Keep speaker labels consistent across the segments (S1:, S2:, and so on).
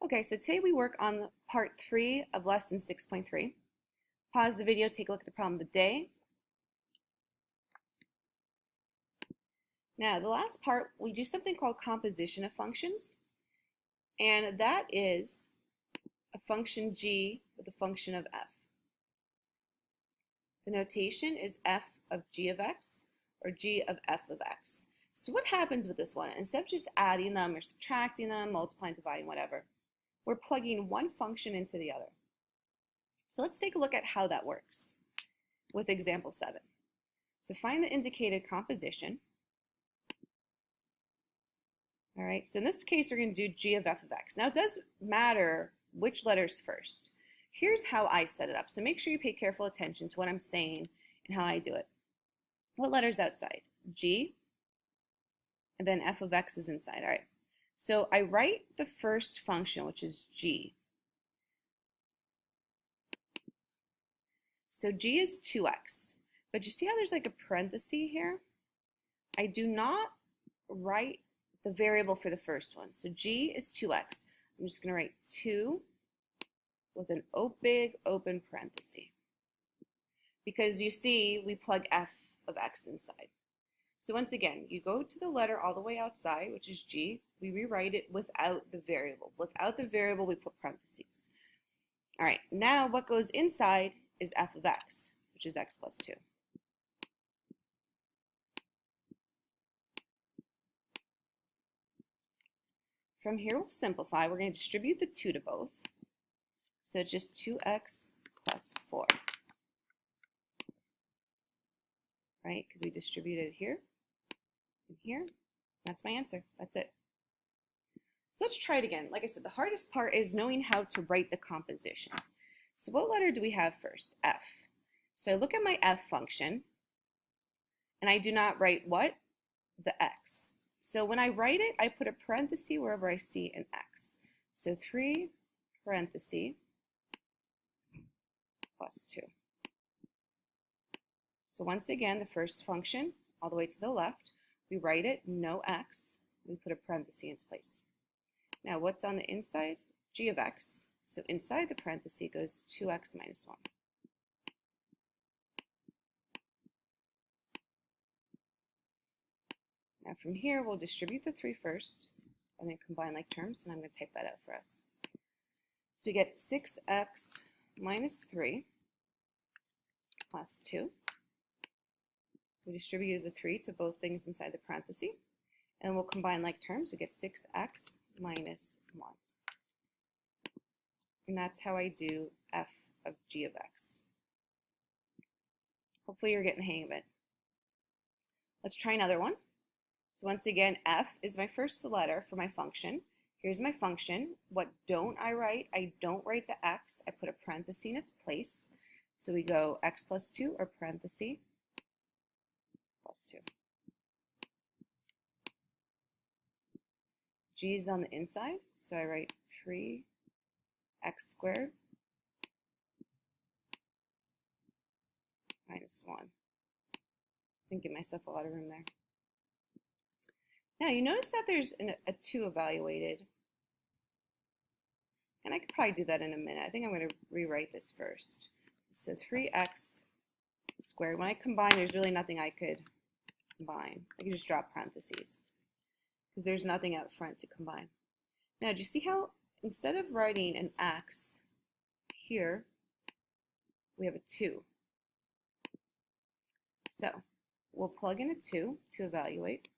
S1: Okay, so today we work on part 3 of lesson 6.3. Pause the video, take a look at the problem of the day. Now, the last part, we do something called composition of functions, and that is a function g with a function of f. The notation is f of g of x or g of f of x. So what happens with this one? Instead of just adding them or subtracting them, multiplying, dividing, whatever, we're plugging one function into the other. So let's take a look at how that works with example 7. So find the indicated composition. All right, so in this case, we're going to do g of f of x. Now, it does matter which letter's first. Here's how I set it up. So make sure you pay careful attention to what I'm saying and how I do it. What letter's outside? G, and then f of x is inside. All right, so I write the first function, which is g. So g is 2x, but you see how there's like a parenthesis here? I do not write the variable for the first one. So g is 2x. I'm just going to write 2 with an big open parenthesis. Because you see, we plug f of x inside. So once again, you go to the letter all the way outside, which is g. We rewrite it without the variable. Without the variable, we put parentheses. All right, now what goes inside is f of x, which is x plus 2. From here, we'll simplify. We're going to distribute the 2 to both. So it's just 2x plus 4. Right? Because we distributed it here and here. That's my answer. That's it. So let's try it again. Like I said, the hardest part is knowing how to write the composition. So what letter do we have first? F. So I look at my f function, and I do not write what? The x. So when I write it, I put a parenthesis wherever I see an x. So 3 parenthesis plus 2. So once again, the first function, all the way to the left, we write it, no x, we put a parenthesis in its place. Now what's on the inside? G of x. So inside the parenthesis goes 2x minus 1. Now from here, we'll distribute the 3 first, and then combine like terms, and I'm going to type that out for us. So we get 6x minus 3 plus 2. We distributed the 3 to both things inside the parenthesis, and we'll combine like terms. We get 6x minus 1. And that's how I do f of g of x. Hopefully you're getting the hang of it. Let's try another one. So once again, f is my first letter for my function. Here's my function. What don't I write? I don't write the x. I put a parenthesis in its place. So we go x plus 2 or parenthesis plus 2. G is on the inside, so I write 3x squared minus 1. I didn't give myself a lot of room there. Now you notice that there's a 2 evaluated, and I could probably do that in a minute. I think I'm going to rewrite this first. So 3x squared. When I combine, there's really nothing I could combine. I can just drop parentheses because there's nothing out front to combine. Now, do you see how instead of writing an x here, we have a 2? So we'll plug in a 2 to evaluate.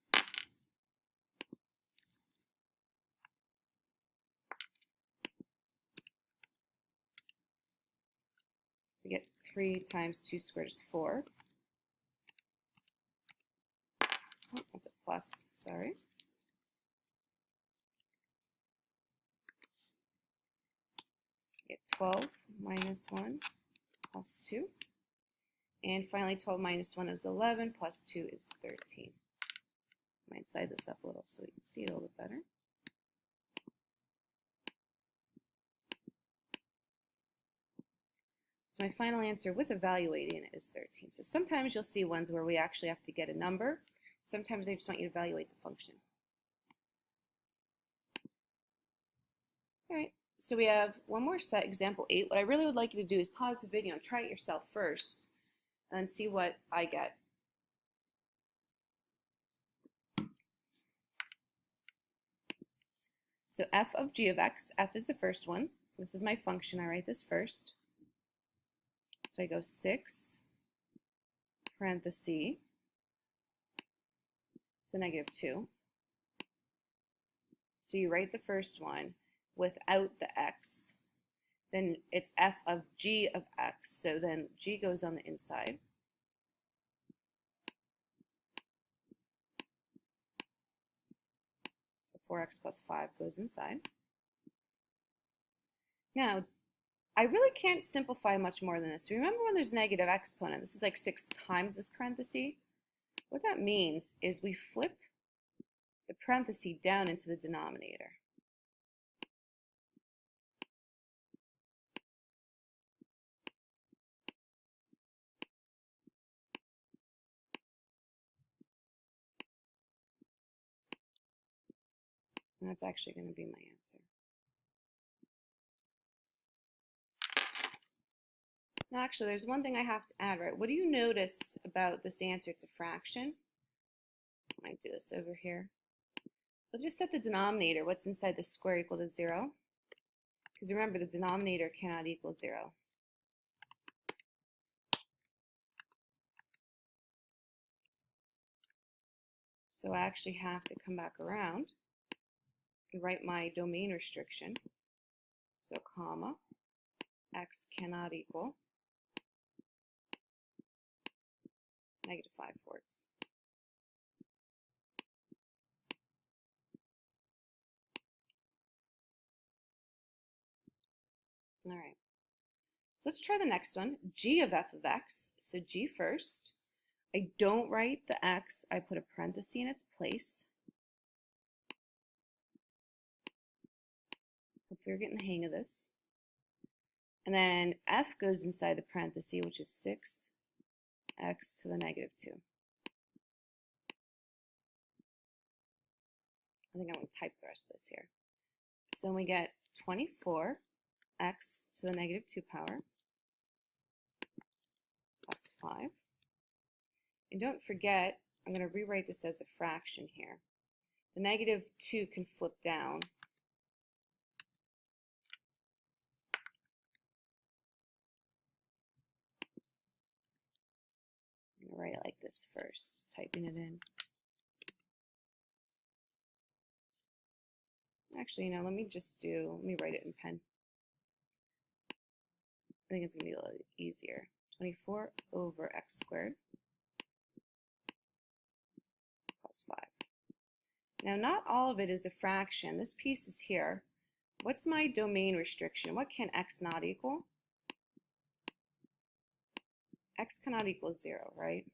S1: We get 3 times 2 squared is 4. Oh, that's a plus, sorry. We get 12 minus 1 plus 2. And finally, 12 minus 1 is 11, plus 2 is 13. I might side this up a little so we can see it a little bit better. So my final answer with evaluating is 13. So sometimes you'll see ones where we actually have to get a number. Sometimes they just want you to evaluate the function. All right, so we have one more set, example 8. What I really would like you to do is pause the video and try it yourself first and see what I get. So f of g of x, f is the first one. This is my function. I write this first. So I go 6 parenthesis to the negative 2. So you write the first one without the x. Then it's f of g of x. So then g goes on the inside. So 4x plus 5 goes inside. Now, I really can't simplify much more than this. Remember when there's negative exponent, this is like 6 times this parenthesis. What that means is we flip the parenthesis down into the denominator. And that's actually going to be my answer. Now, actually, there's one thing I have to add, right? What do you notice about this answer? It's a fraction. I might do this over here. We'll just set the denominator, what's inside the square, equal to 0. Because remember, the denominator cannot equal 0. So I actually have to come back around and write my domain restriction. So comma, x cannot equal negative 5/4. All right. So let's try the next one, g of f of x. So g first. I don't write the x, I put a parenthesis in its place. Hope you're getting the hang of this. And then f goes inside the parenthesis, which is 6x to the negative 2. I think I'm going to type the rest of this here. So then we get 24x to the negative 2 power plus 5. And don't forget, I'm going to rewrite this as a fraction here. The negative 2 can flip down. I'm going to write it like this first, typing it in. Actually, let me write it in pen. I think it's going to be a little easier. 24 over x squared plus 5. Now, not all of it is a fraction. This piece is here. What's my domain restriction? What can x not equal? X cannot equal 0, right?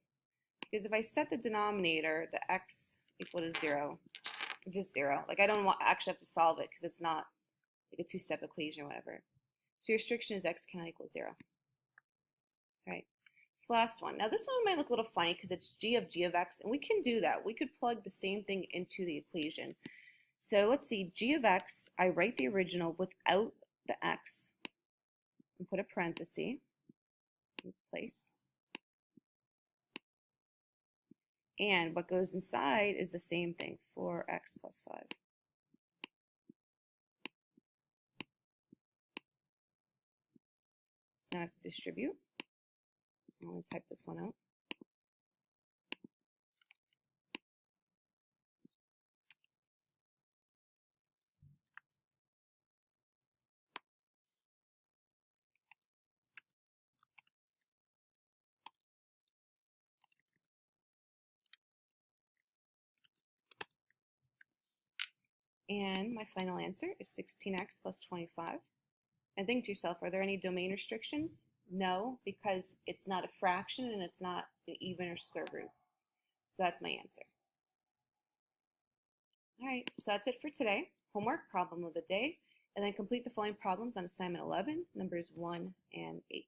S1: Because if I set the denominator, the x equal to 0, just 0. Like I don't actually have to solve it because it's not like a two-step equation or whatever. So your restriction is x cannot equal 0. All right. This last one. Now this one might look a little funny because it's g of x, and we can do that. We could plug the same thing into the equation. So let's see, g of x, I write the original without the x and put a parenthesis in its place. And what goes inside is the same thing, 4x plus 5. So now I have to distribute. I'm going to type this one out. And my final answer is 16x plus 25. And think to yourself, are there any domain restrictions? No, because it's not a fraction and it's not an even or square root. So that's my answer. All right, so that's it for today. Homework problem of the day, and then complete the following problems on assignment 11, numbers 1 and 8.